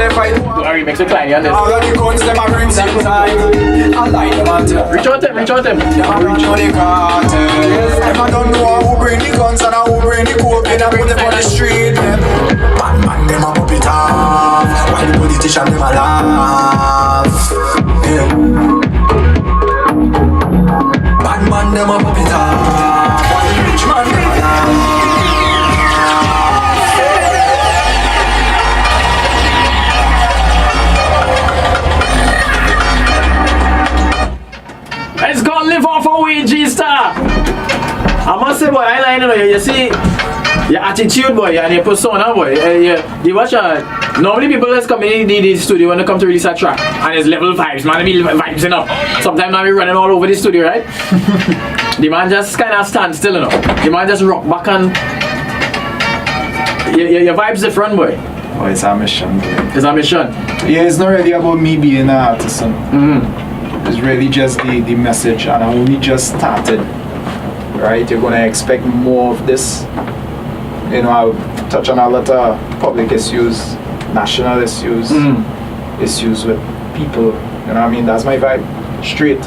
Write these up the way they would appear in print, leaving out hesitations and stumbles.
they fight. Alright, makes a client on this. All of the guns, them a bring same time. I like them and tell. Reach out them. Them a reach out the cartels. Them a don't know who bring the guns and who bring the coke and put them on the street. Bad man, them a pop it off. While the politician, them a laugh. Yeah. Bad man, them a pop it off. While the rich man, them a laugh. Let's go live off away, GSTAR. I must say, boy, I like you see your attitude, boy, and your persona, boy. You watch normally people that's come in the studio when they come to release a track, and it's level vibes, man. I mean, vibes enough. Sometimes I be running all over the studio, right? The man just kind of stand still, you know. The man just rock back and your vibes different, boy. Oh, it's a mission, boy. It's a mission. Yeah, it's not really about me being an artist. It's really just the message, and I only just started. Right, you're gonna expect more of this. You know, I'll touch on a lot of public issues, national issues, issues with people. You know what I mean? That's my vibe, straight.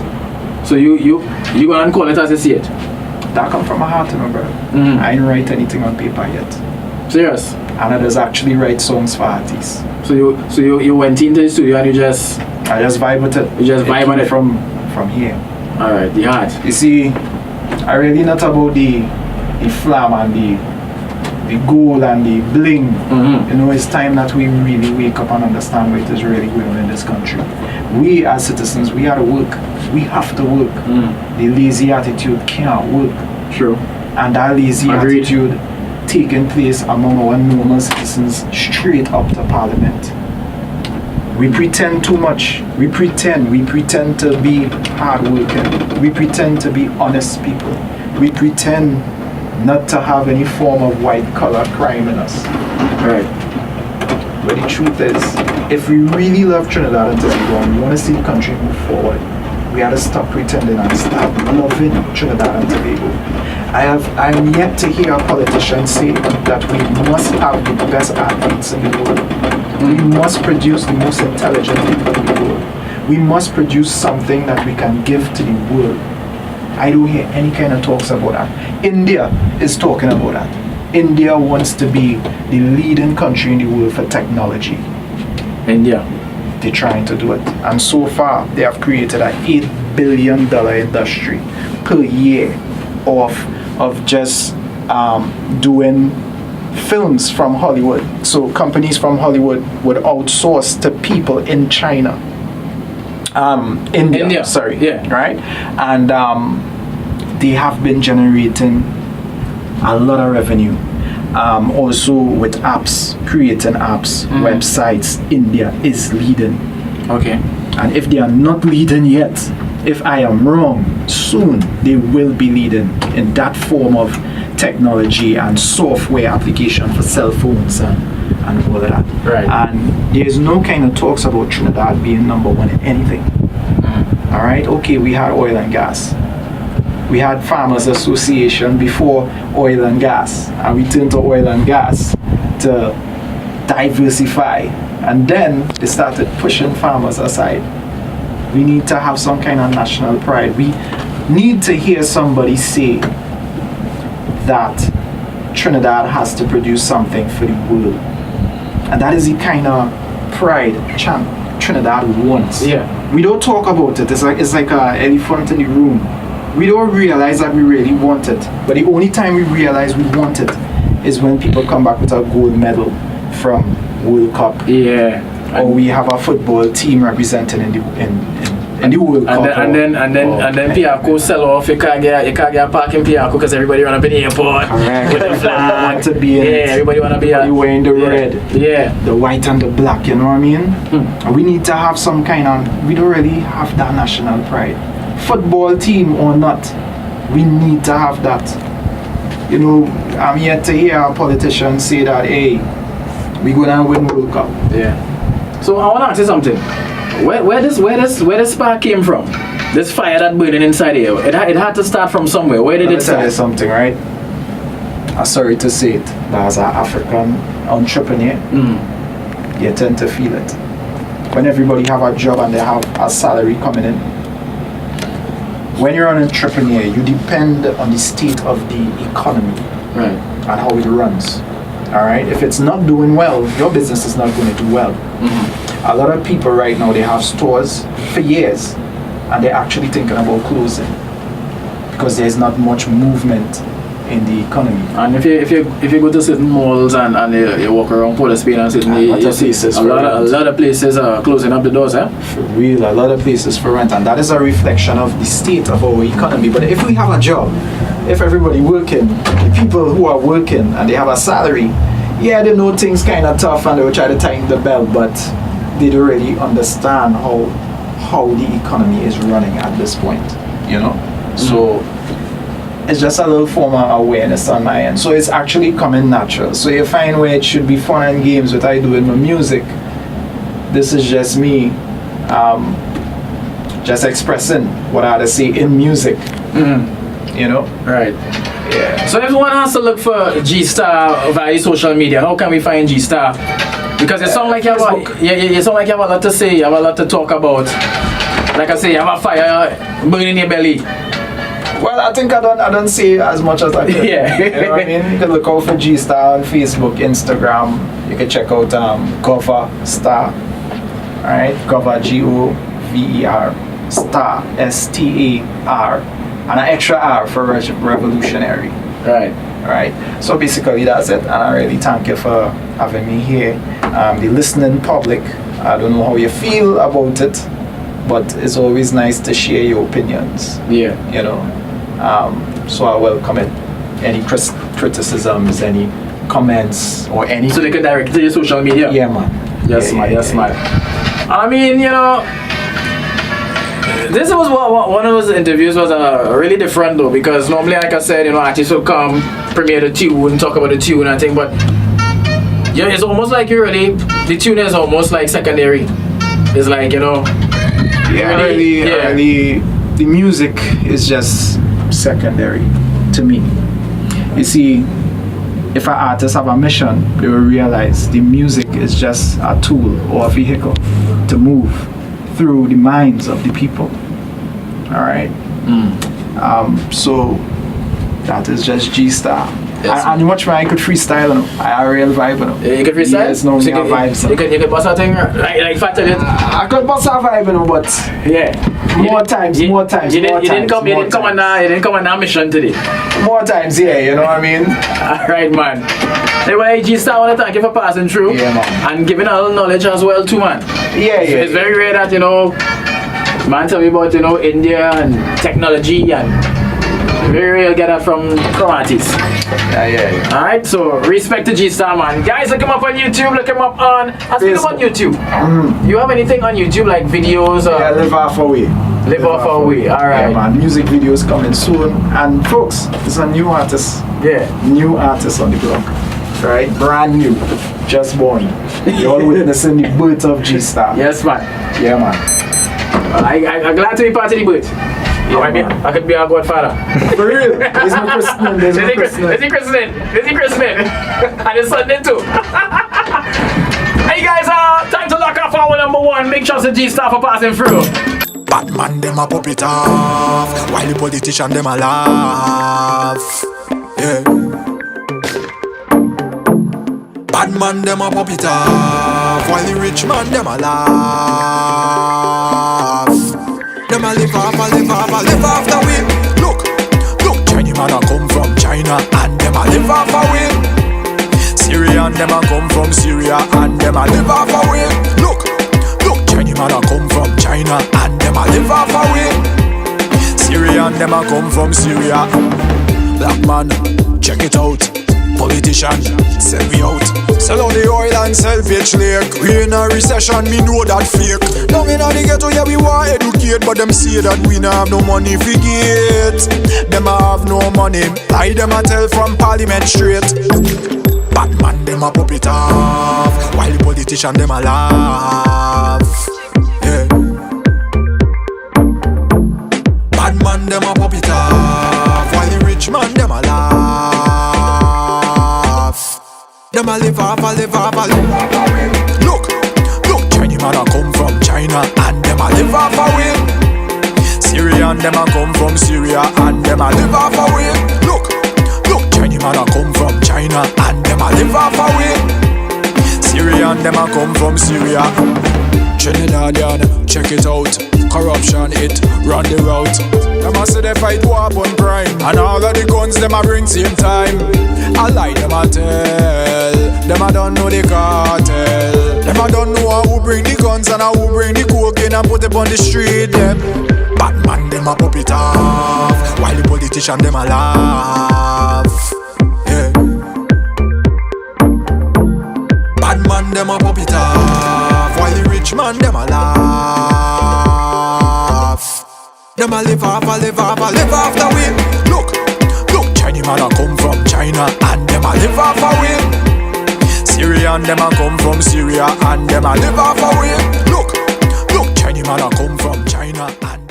So you gonna call it as you see it? That come from my heart, you know, bro. I ain't write anything on paper yet. Serious? And I just actually write songs for artists. So you went into the studio and I just vibe with it. You just vibe on it from here. All right, the heart. You see, I really not about the flam and the gold and the bling. You know, it's time that we really wake up and understand what is really going on in this country. We as citizens, we have to work. We have to work. The lazy attitude can't work. True. And that lazy attitude taking place among our normal citizens straight up to Parliament. We pretend too much. We pretend to be hardworking. We pretend to be honest people. We pretend not to have any form of white collar crime in us. Right. But the truth is, if we really love Trinidad and Tobago and we want to see the country move forward, we have to stop pretending and start loving Trinidad and Tobago. I'm yet to hear a politician say that we must have the best athletes in the world. We must produce the most intelligent people in the world. We must produce something that we can give to the world. I don't hear any kind of talks about that. India is talking about that. India wants to be the leading country in the world for technology. India. They're trying to do it. And so far, they have created an $8 billion industry per year of just doing films from Hollywood. So companies from Hollywood would outsource to people in China. India. Sorry. Yeah. Right? And they have been generating a lot of revenue. Also with apps, creating apps, websites, India is leading. Okay. And if they are not leading yet, if I am wrong, soon they will be leading in that form of technology and software application for cell phones and all of that. Right. And there's no kind of talks about Trinidad being number one in anything. All right. Okay, we had oil and gas. We had Farmers Association before oil and gas, and we turned to oil and gas to diversify, and then they started pushing farmers aside. We need to have some kind of national pride. We need to hear somebody say that Trinidad has to produce something for the world, and that is the kind of pride Trinidad wants. Yeah. We don't talk about it. It's like an elephant in the room. We don't realize that we really want it. But the only time we realize we want it is when people come back with a gold medal from World Cup. Yeah. Or we have a football team represented in the World Cup. And then Piaco sell off. You can't get a parking Piaco because everybody run up in the airport. Correct. With the flag. Want to be in it. Everybody want to be wearing the red. Yeah. The white and the black, you know what I mean? We need to have some kind of, we don't really have that national pride. Football team or not, we need to have that. You know, I'm yet to hear a politician say that, hey, we're gonna win World Cup. Yeah. So I wanna ask you something. Where this spark came from? This fire that burning inside here. It had to start from somewhere. Where did it start? Let me tell you something, right? I'm sorry to say it, but as an African entrepreneur, you tend to feel it. When everybody have a job and they have a salary coming in, when you're an entrepreneur, you depend on the state of the economy, Right. and how it runs. All right. If it's not doing well, your business is not going to do well. Mm-hmm. A lot of people right now, they have stores for years, and they're actually thinking about closing because there's not much movement in the economy. And if you go to certain malls and you walk around Port of Spain and certain, you see a lot of places are closing up the doors, eh? For real, a lot of places for rent, and that is a reflection of the state of our economy. But if we have a job, if everybody working, the people who are working and they have a salary, yeah, they know things kind of tough and they will try to tighten the belt, but they don't really understand how the economy is running at this point, you know? So it's just a little form of awareness on my end. So it's actually coming natural. So you find where it should be fun and games, what I do in my music. This is just me just expressing what I had to say in music. You know? Right. Yeah. So everyone has to look for GSTAR via social media. How can we find GSTAR? Because it sounds like you sound like you have a lot to say, you have a lot to talk about. Like I say, you have a fire burning in your belly. Well, I think I don't say as much as I could. Yeah. You know what I mean? You can look out for GSTAR on Facebook, Instagram. You can check out Cover Star. Alright? Cover GOVER Star STAR. And an extra R for revolutionary. Right. Right. So basically that's it. And I really thank you for having me here. The listening public, I don't know how you feel about it, but it's always nice to share your opinions. Yeah. You know. So I welcome it. Any criticisms, any comments, or any. So they can direct to your social media? Yeah, man. Yes, man. I mean, you know, this was one of those interviews was really different though, because normally, like I said, you know, artists will come, premiere the tune, talk about the tune and thing, but yeah, it's almost like the tune is almost like secondary. It's like, you know, the music is just secondary to me. You see, if an artist have a mission, they will realize the music is just a tool or a vehicle to move through the minds of the people. All right. So that is just GSTAR. Yes. And watch me, I could freestyle, you know. I real vibe, you know. You can freestyle? Yes, no, so me a vibes. You can bust a thing, like if I tell you. I could bust a vibe, you know, but Yeah. more times. You didn't come on a mission today. More times, yeah, you know what I mean? Alright, man. Anyway, GSTAR, I want to thank you for passing through. Yeah, man. And giving a little knowledge as well too, man. Yeah. It's very rare that, you know, man tell me about, you know, India and technology, and very rare get that from artists. Yeah. Alright, so respect to GSTAR, man. Guys, look him up on YouTube, look him up on YouTube. You have anything on YouTube like videos or Yeah, live half away. Live off our way. Alright. Yeah, man. Music videos coming soon. And folks, it's a new artist. Yeah. New artist on the block. Right? Brand new. Just born. You're all witnessing the birth of GSTAR. Yes, man. Yeah, man. I'm glad to be part of the boat. Yeah, I could be a godfather. For real. There's no christening. There's no christening. There's a christening. And it's Sunday too. Hey guys, time to lock off our number one. Big shout to GSTAR for passing through. Batman them a pop it off, while the politician them a laugh. Yeah. Batman them a pop it off, while the rich man them a laugh. Them a live off the way. Look, Chinese man a come from China and them a live off away. Syrian them a come from Syria and them a live off away. Look, Chinese man a come from China and them a live off away. Syrian them a come from Syria. Black man, check it out. Politician, sell we out. Sell out the oil and sell pitch lake. We in a recession, me know that fake. Now in the ghetto, yeah, we want educate, but them say that we not have no money for get. Them a have no money, I them a tell from Parliament straight. Batman them a pop it off, while the politician them a laugh. Yeah. Batman them a pop it off, while the rich man them a laugh. Them a live off, Look, come from Syria. Trinidadian, check it out. Corruption, it run the route. Them a say they fight war on crime, and all of the guns them a bring same time. I lie them a tell, them a don't know the cartel. Them a don't know who bring the guns and who bring the cocaine and put it on the street. Them bad man them a pop it off, while the politician them a laugh. Yeah. Bad man them a pop it off, while the rich man them a laugh. Them a live off, live off the way. Look, Chinese man a come from China and them a live off a way. Syrian them a come from Syria and them a live off a way. Look, Chinese man a come from China and